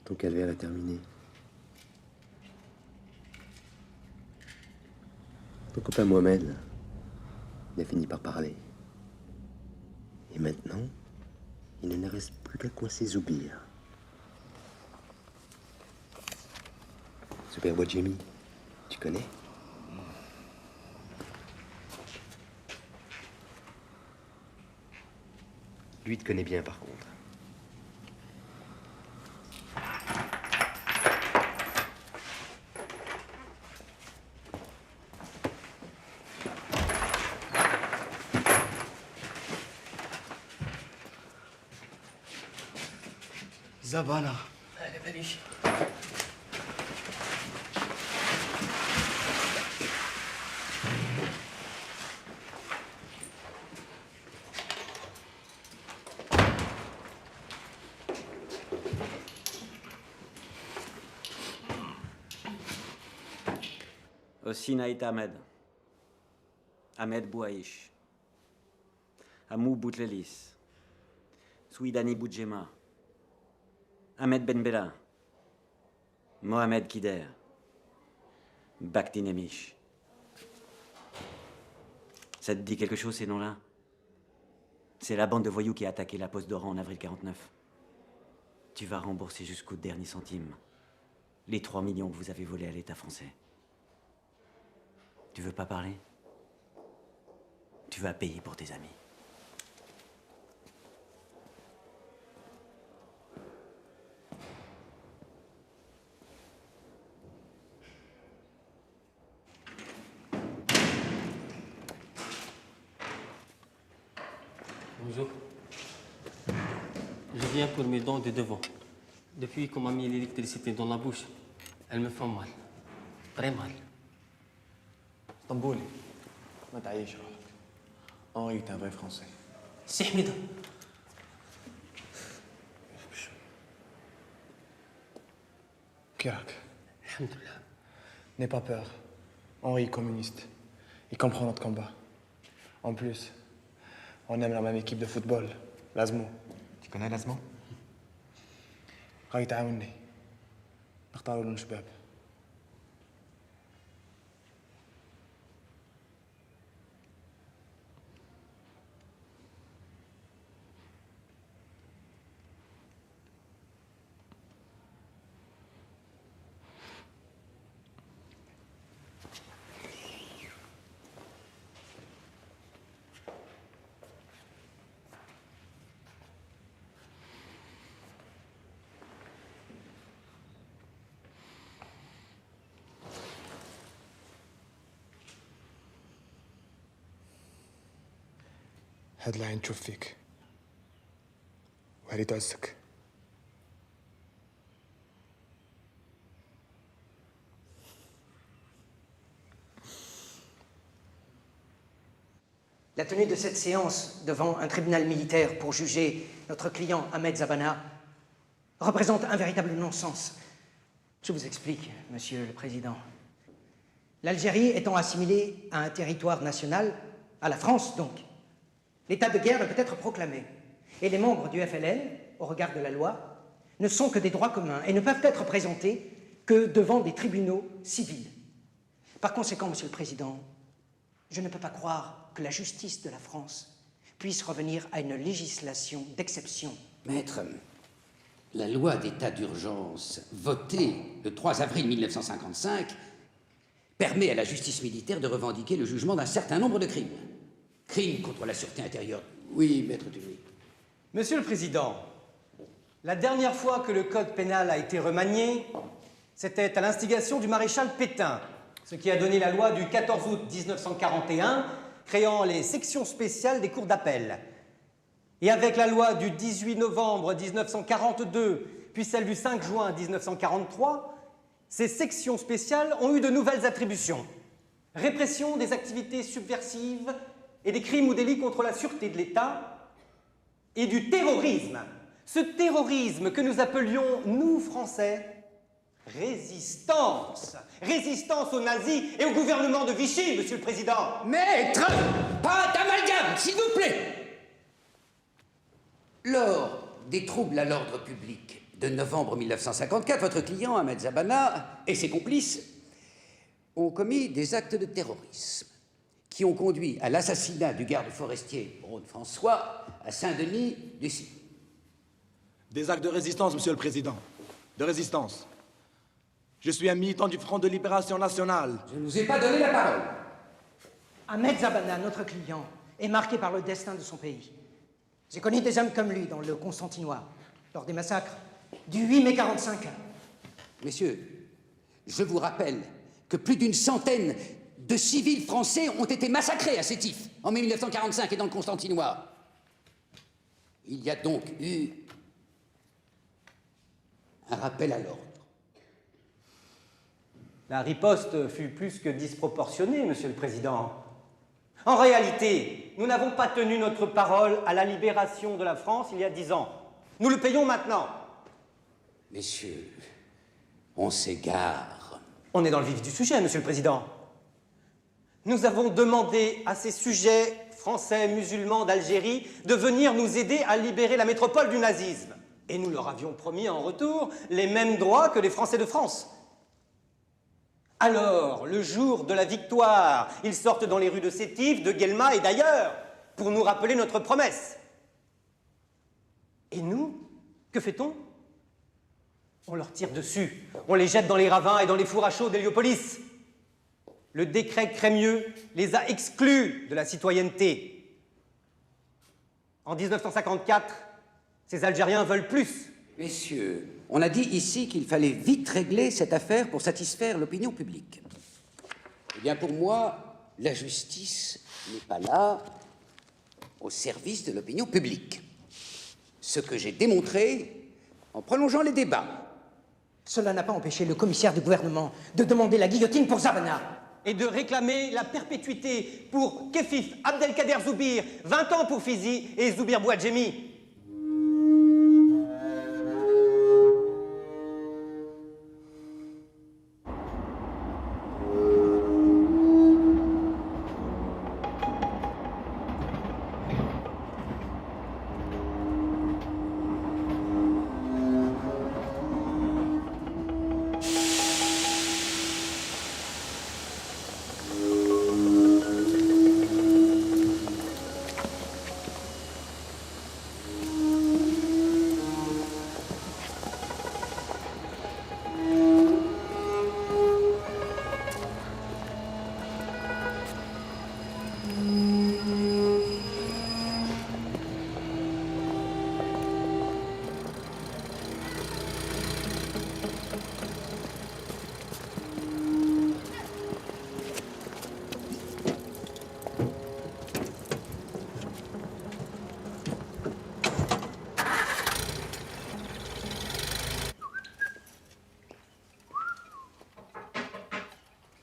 Ton calvaire est terminé. Ton copain Mohamed, il a fini par parler. Et maintenant, il ne reste plus qu'à coincer Zoubir. Zoubir Bouadjemi, tu connais? Lui te connaît bien, par contre. Zabana. Allez, vas-y. Aussi Naït Ahmed, Ahmed Bouaïch, Amou Boutlelis, Souidani Boudjema, Ahmed Ben Bella, Mohamed Kider, Bakhti Nemish. Ça te dit quelque chose, ces noms-là? C'est la bande de voyous qui a attaqué la poste d'Oran en avril 49. Tu vas rembourser jusqu'au dernier centime les 3 millions que vous avez volés à l'État français. Tu veux pas parler? Tu vas payer pour tes amis. Bonjour. Je viens pour mes dents de devant. Depuis qu'on m'a mis l'électricité dans la bouche, elles me font mal. Très mal. Stambouli. ما تعيش روحك. Henri est un vrai Français. سي حميدة. Kirak, الحمد لله. n'aie pas peur. Henri est communiste. Il comprend notre combat. En plus, on aime la même équipe de football, l'Azmo. Tu connais l'Azmo? غادي تعاوني. نختاروا لهم شباب. هاد العين تشوف فيك وهذه تعزك. La tenue de cette séance devant un tribunal militaire pour juger notre client Ahmed Zabana représente un véritable non-sens. Je vous explique, Monsieur le Président. L'Algérie étant assimilée à un territoire national, à la France donc, l'état de guerre ne peut être proclamé. Et les membres du FLN, au regard de la loi, ne sont que des droits communs et ne peuvent être présentés que devant des tribunaux civils. Par conséquent, Monsieur le Président, je ne peux pas croire que la justice de la France puisse revenir à une législation d'exception. Maître, la loi d'état d'urgence votée le 3 avril 1955 permet à la justice militaire de revendiquer le jugement d'un certain nombre de crimes. Crimes contre la sûreté intérieure. Oui, maître Dumy. Monsieur le Président, la dernière fois que le code pénal a été remanié, c'était à l'instigation du maréchal Pétain, ce qui a donné la loi du 14 août 1941 créant les sections spéciales des cours d'appel. Et avec la loi du 18 novembre 1942, puis celle du 5 juin 1943, ces sections spéciales ont eu de nouvelles attributions. Répression des activités subversives et des crimes ou délits contre la sûreté de l'État et du terrorisme. Ce terrorisme que nous appelions, nous, Français, résistance. Résistance aux nazis et au gouvernement de Vichy, Monsieur le Président. Maître, pas d'amalgame, s'il vous plaît. Lors des troubles à l'ordre public de novembre 1954, votre client, Ahmed Zabana, et ses complices ont commis des actes de terrorisme qui ont conduit à l'assassinat du garde forestier Braun François à Saint-Denis du Sud. Des actes de résistance, Monsieur le Président. De résistance. Je suis un militant du Front de Libération Nationale. Je ne vous ai pas donné la parole. Ahmed Zabana, notre client, est marqué par le destin de son pays. J'ai connu des hommes comme lui dans le Constantinois, lors des massacres du 8 mai 45. Messieurs, je vous rappelle que plus d'une centaine de civils français ont été massacrés à Sétif en mai 1945 et dans le Constantinois. Il y a donc eu un rappel à l'ordre. La riposte fut plus que disproportionnée, Monsieur le Président. En réalité, nous n'avons pas tenu notre parole à la libération de la France il y a 10 ans. Nous le payons maintenant. Messieurs, on s'égare. On est dans le vif du sujet, Monsieur le Président. Nous avons demandé à ces sujets français musulmans d'Algérie de venir nous aider à libérer la métropole du nazisme. Et nous leur avions promis en retour les mêmes droits que les Français de France. Alors, le jour de la victoire, ils sortent dans les rues de Sétif, de Guelma et d'ailleurs pour nous rappeler notre promesse. Et nous, que fait-on? On leur tire dessus, on les jette dans les ravins et dans les fours à chaux d'Héliopolis. Le décret Crémieux les a exclus de la citoyenneté. En 1954, ces Algériens veulent plus. Messieurs, on a dit ici qu'il fallait vite régler cette affaire pour satisfaire l'opinion publique. Eh bien, pour moi, la justice n'est pas là au service de l'opinion publique. Ce que j'ai démontré en prolongeant les débats. Cela n'a pas empêché le commissaire du gouvernement de demander la guillotine pour Zabana. Et de réclamer la perpétuité pour Kefif Abdelkader Zoubir, 20 ans pour Fizi et Zoubir Bouadjemi.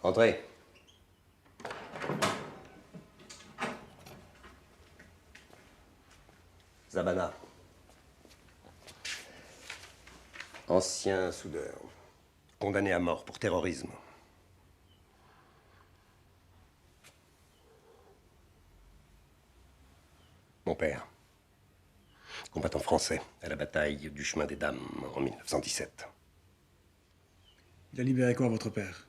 Entrez. Zabana. Ancien soudeur. Condamné à mort pour terrorisme. Mon père. Combattant français à la bataille du chemin des Dames en 1917. Il a libéré quoi, votre père?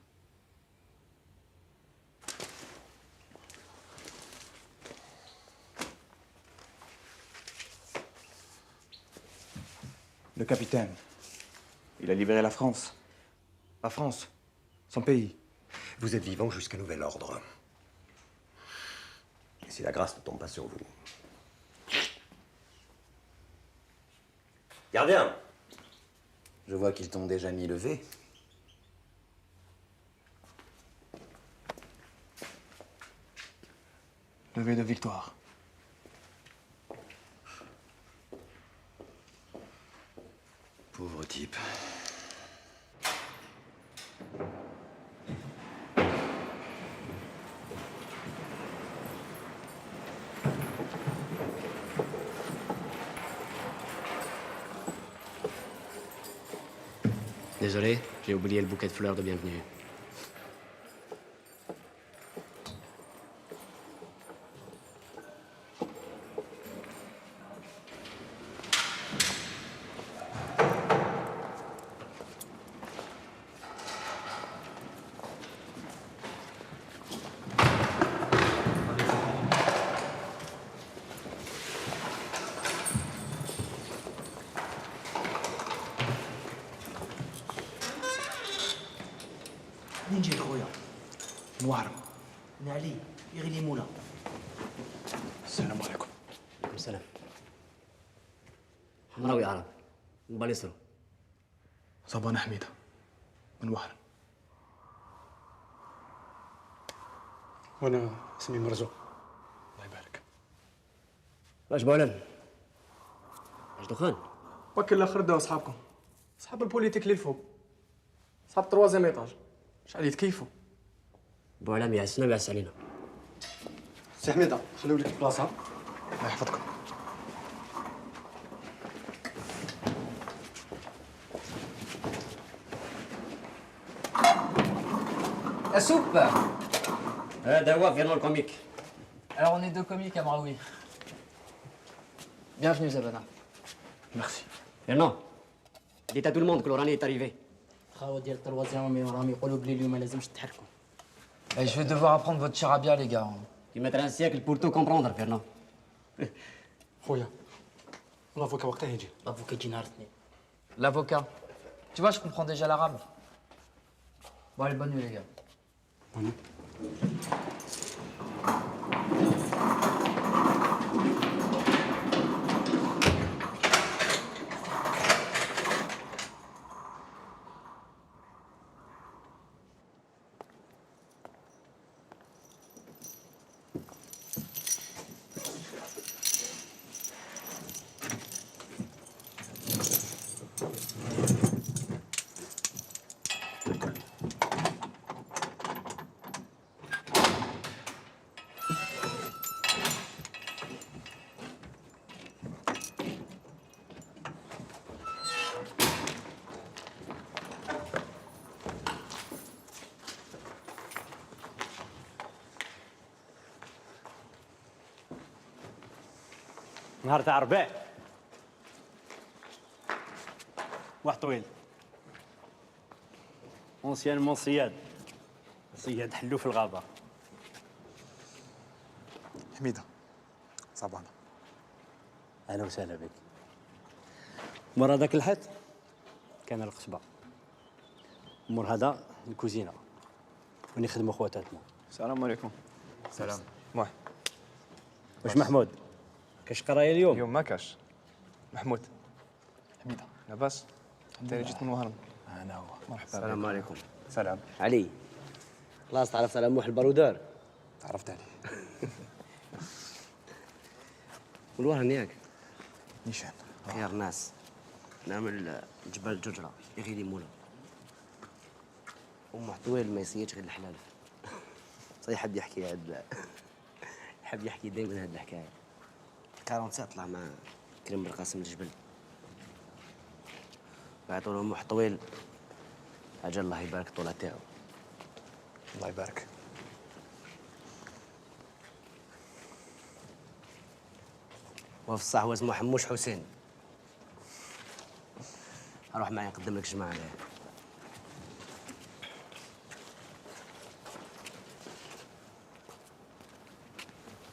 Le capitaine. Il a libéré la France. La France. Son pays. Vous êtes vivant jusqu'à nouvel ordre. Et si la grâce ne tombe pas sur vous. Gardien! Je vois qu'ils t'ont déjà mis levé. Levée de victoire. Pauvre type. Désolé, j'ai oublié le bouquet de fleurs de bienvenue. منين جاي خويا؟ من وهرم. انا علي يغي ليمونه. السلام عليكم. عليكم السلام. حمراوي عرب من باليسرو. صبانة حميدة من وهرم. وانا اسمي مرزوق. الله يبارك. واش بولان؟ واش دخان؟ وكل الاخر داو اصحابكم. اصحاب البوليتيك اللي الفوق. اصحاب التروازيام ايطاج. شحال يتكيفوا. بولان يعسنا ويعس علينا. سي حميدة خليو لك البلاصة. الله يحفظكم. La soupe. هذا هو فيرنون الكوميك. Alors on est deux comiques à Maraoui. Bienvenue Zabana. Merci. فيرنون dites à tout le monde que l'Oranie est arrivé. خاوة ديال التروازيام راهم يقولوا بلي اليوم ما لازمش تحركوا. Et je vais devoir apprendre votre charabia les gars. Tu mettras un siècle pour tout comprendre, Fernand. خويا الافوكا وقتها يجي. L'avocat يجي نهار الاثنين. L'avocat. Tu vois, je comprends déjà l'arabe. Bon, allez, bonne nuit les gars. نهار تاع ربيع واحد طويل اونسيانمون صياد حلو في الغابه. حميدة صبانة. اهلا وسهلا بك. مور هذاك الحيط كان القصبه، مور هذا الكوزينه وين يخدموا خواتاتنا. السلام عليكم. سلام. موح. واش محمود كاش قرايه اليوم؟ اليوم ما كاش. محمود. حميدة لاباس؟ انت اللي جيت من وهران. انا هو. مرحبا. السلام عليكم. سلام. علي خلاص تعرفت على موح البارودار؟ تعرفت عليه. والوهران ياك؟ نيشان. خيار ناس. نعمل جبل ججرة يغي ليمونة. أم طويل ما يصيرش غير الحلال. صحيح حد يحكي هاد يحب يحكي دايما هاد الحكاية. 40 ساعة طلع مع كريم بالقاسم الجبل. بعثوا له أم طويل. أجل الله يبارك طولها تاعو. الله يبارك. وفي الصحوة اسمه حموش حسين. أروح معي نقدم لك جماعة عليه.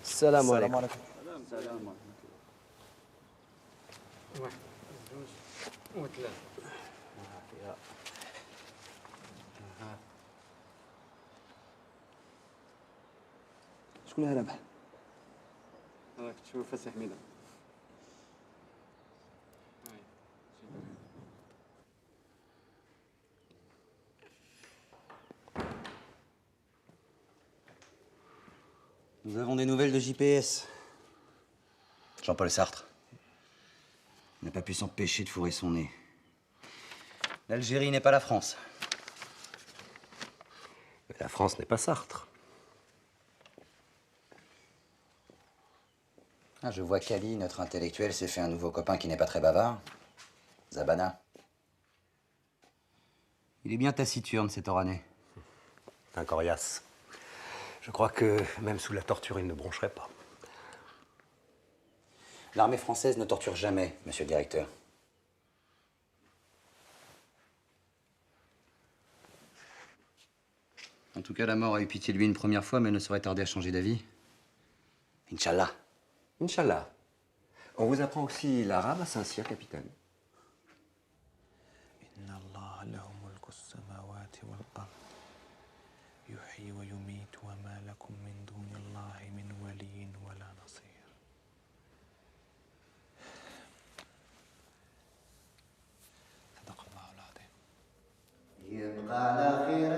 السلام عليكم. السلام عليكم. واحد جوج وثلاثة. شكون اللي رابح؟ راك تشوف سي حميده. Nous avons des nouvelles de JPS. Jean-Paul Sartre n'a pas pu s'empêcher de fourrer son nez. L'Algérie n'est pas la France. Mais la France n'est pas Sartre. Ah, je vois qu'Ali, notre intellectuel, s'est fait un nouveau copain qui n'est pas très bavard. Zabana. Il est bien taciturne, cet Oranais. Un coriace. Je crois que même sous la torture, il ne broncherait pas. L'armée française ne torture jamais, monsieur le directeur. En tout cas, la mort a eu pitié de lui une première fois, mais elle ne saurait tarder à changer d'avis. Inch'Allah. Inch'Allah. On vous apprend aussi l'arabe à Saint-Cyr, capitaine. يحيي ويميت وما لكم من دون الله من ولي ولا نصير. صدق الله العظيم. يبقى على خير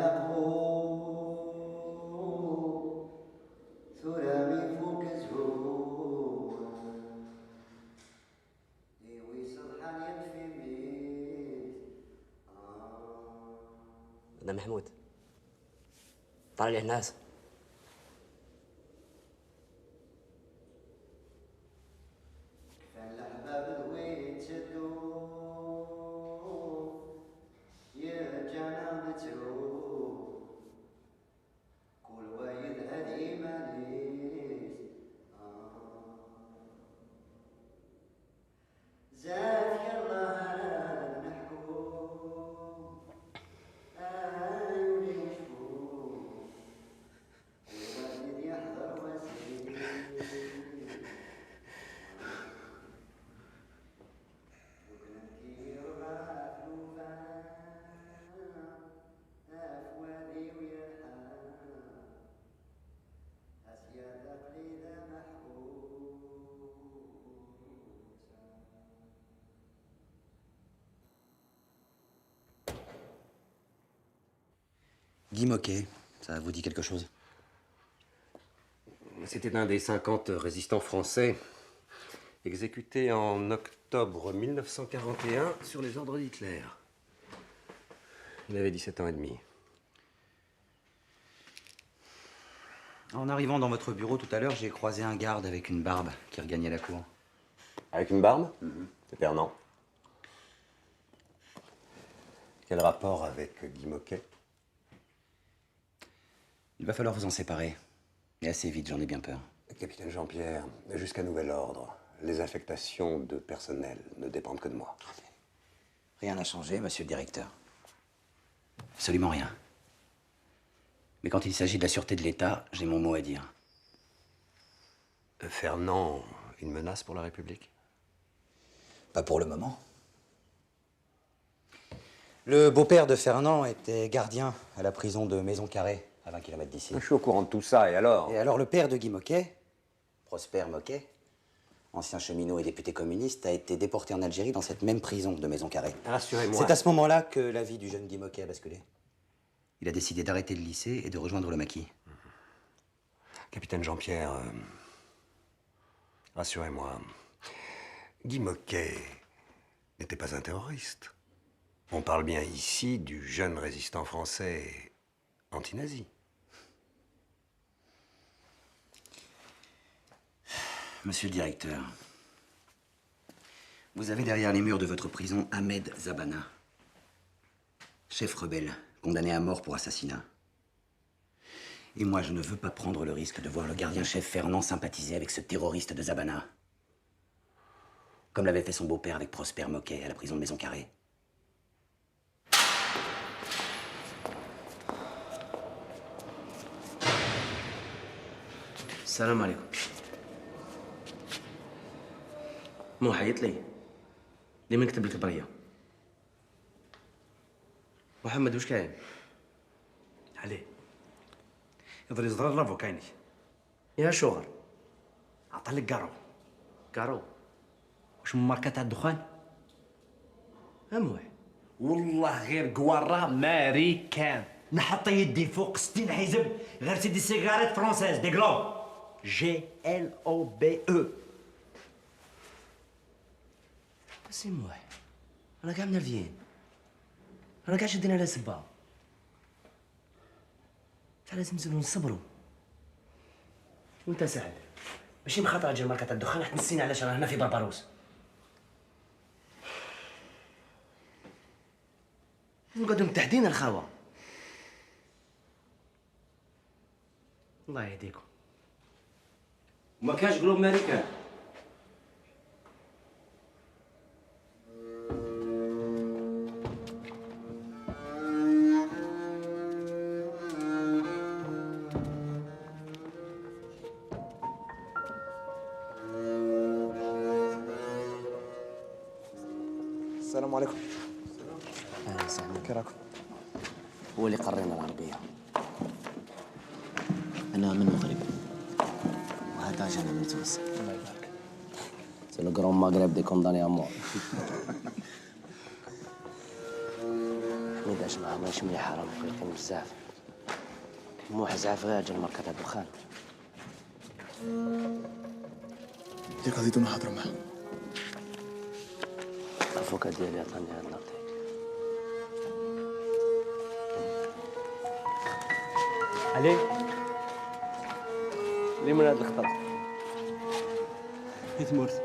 يقول ثرامي فوق زهور يوي صبحان ينفي ميت. ده محمود طلع لي الناس. كفان الأحباب ذوي تشدوا يرجعنا نترو كل وايد هاد إيمانيس. زاد يلا نحكو أيوني نشكو والوالد يحضر وسيم. وبنبكي ربع كلوفان أفوادي ويرحم أسياد قليلة محبوسة. Guy Moquet, ça vous dit quelque chose? C'était un des 50 résistants français exécutés en octobre 1941 sur les ordres d'Hitler. Il avait 17 ans et demi. En arrivant dans votre bureau tout à l'heure, j'ai croisé un garde avec une barbe qui regagnait la cour. Avec une barbe? C'est Fernand. Quel rapport avec Guy Moquet? Il va falloir vous en séparer. Et assez vite, j'en ai bien peur. Capitaine Jean-Pierre, jusqu'à nouvel ordre, les affectations de personnel ne dépendent que de moi. Rien n'a changé, monsieur le directeur. Absolument rien. Mais quand il s'agit de la sûreté de l'État, j'ai mon mot à dire. Fernand, une menace pour la République? Pas pour le moment. Le beau-père de Fernand était gardien à la prison de Maison Carrée, à 20 km d'ici. Je suis au courant de tout ça, et alors? Et alors le père de Guy Moquet, Prosper Moquet, ancien cheminot et député communiste, a été déporté en Algérie dans cette même prison de Maison Carrée. Rassurez-moi. C'est à ce moment-là que la vie du jeune Guy Moquet a basculé. Il a décidé d'arrêter le lycée et de rejoindre le maquis. Capitaine Jean-Pierre, rassurez-moi, Guy Moquet n'était pas un terroriste. On parle bien ici du jeune résistant français anti-nazi. Monsieur le directeur, vous avez derrière les murs de votre prison Ahmed Zabana, chef rebelle, condamné à mort pour assassinat. Et moi, je ne veux pas prendre le risque de voir le gardien-chef Fernand sympathiser avec ce terroriste de Zabana. Comme l'avait fait son beau-père avec Prosper Moquet à la prison de Maison Carrée. السلام عليكم. مو حيط لي ليه من كتب لك البريه؟ محمد وش كاين؟ عليه يضل يزرر لافو كايني يا شغل عطلك كارو كارو واش من ماركة تاع الدخان؟ اموح والله غير قوارة ماريكان نحط يدي فوق 60 حزب غير سيدي سيجاريت فرونسيز دي غلو GLOBE. بس يموح انا كاع منرفيين انا كاع شدينا على سبا تاع لازم نزلو نصبرو وانت سعد ماشي مخاطر اجي ماركة تاع الدخان راح تنسينا علاش رانا هنا في بربروس نقعدو متحدين الخاوة الله يهديكم وما كانش قلوب ماريكان السلام عليكم. اهلا وسهلا كيف راكم؟ هو اللي قرينا العربية جانا من تونس. الله يبارك. C'est le grand Maghreb des condamnés à mort. حميد معاه ماشي مليح راهم مقلقين بزاف. موح زعف غير اجل مركز الدخان. دي قضيتنا نهضروا معاه. الافوكا ديالي عطاني هاد لاطي. علي لي من هاد الخطاب يتمرت.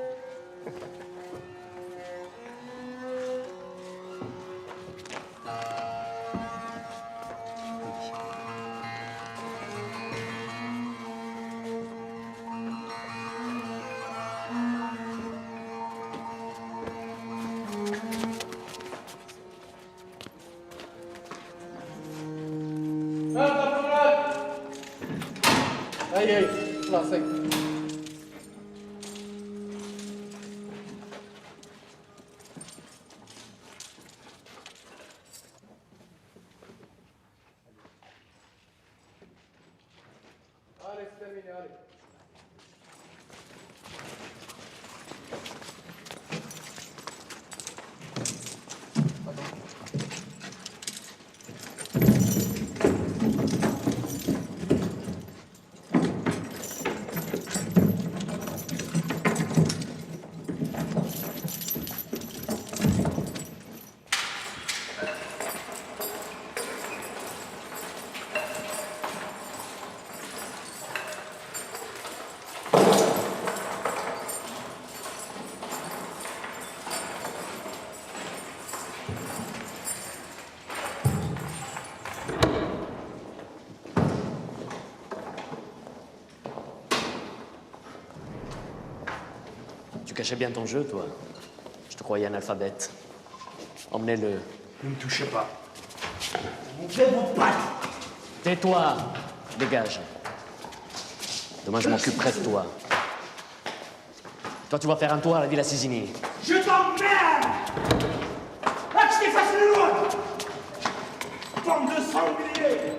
هاي خلاص هاي. Tu cachais bien ton jeu, toi. Je te croyais analphabète. Emmenez-le. Ne me touchez pas. Tais-toi. Dégage. Demain, je m'occuperai de toi. Toi, tu vas faire un tour à la Villa Sisini. Je t'emmerde! Ah, que je t'efface le loin! Bande de sangliers!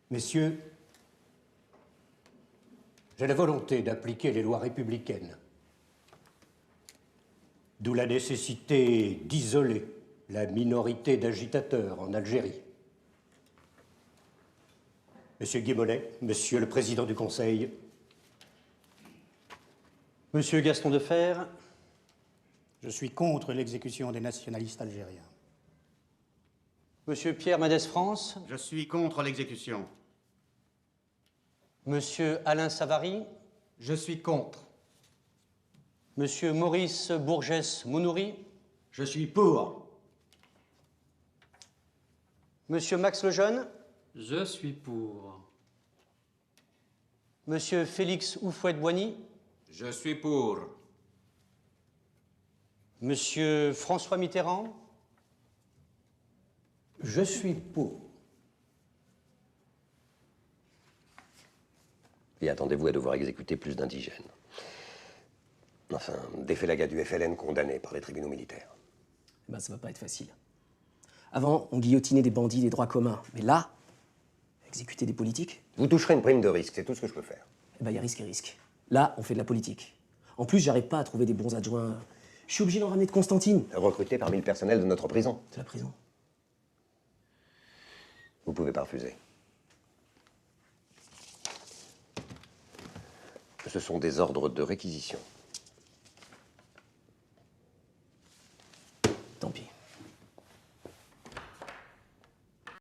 Messieurs, j'ai la volonté d'appliquer les lois républicaines, d'où la nécessité d'isoler la minorité d'agitateurs en Algérie. Monsieur Guy-Mollet, Monsieur le Président du Conseil, Monsieur Gaston Defer, je suis contre l'exécution des nationalistes algériens. Monsieur Pierre Mendès France, Je suis contre l'exécution. Monsieur Alain Savary, Je suis contre. Monsieur Maurice Bourgès Mounouri, Je suis pour. Monsieur Max Lejeune, Je suis pour. Monsieur Félix Houphouët-Boigny, Je suis pour. Monsieur François Mitterrand, Je suis pour. Et attendez-vous à devoir exécuter plus d'indigènes. Enfin, des félagas du FLN condamnés par les tribunaux militaires. Ben, ça va pas être facile. Avant, on guillotinait des bandits des droits communs. Mais là, exécuter des politiques, Vous toucherez une prime de risque, c'est tout ce que je peux faire. eh ben, y a risque et risque. Là, on fait de la politique. En plus, j'arrive pas à trouver des bons adjoints. Je suis obligé d'en ramener de Constantine. Recruté parmi le personnel de notre prison. De la prison. Vous pouvez pas refuser. Ce sont des ordres de réquisition.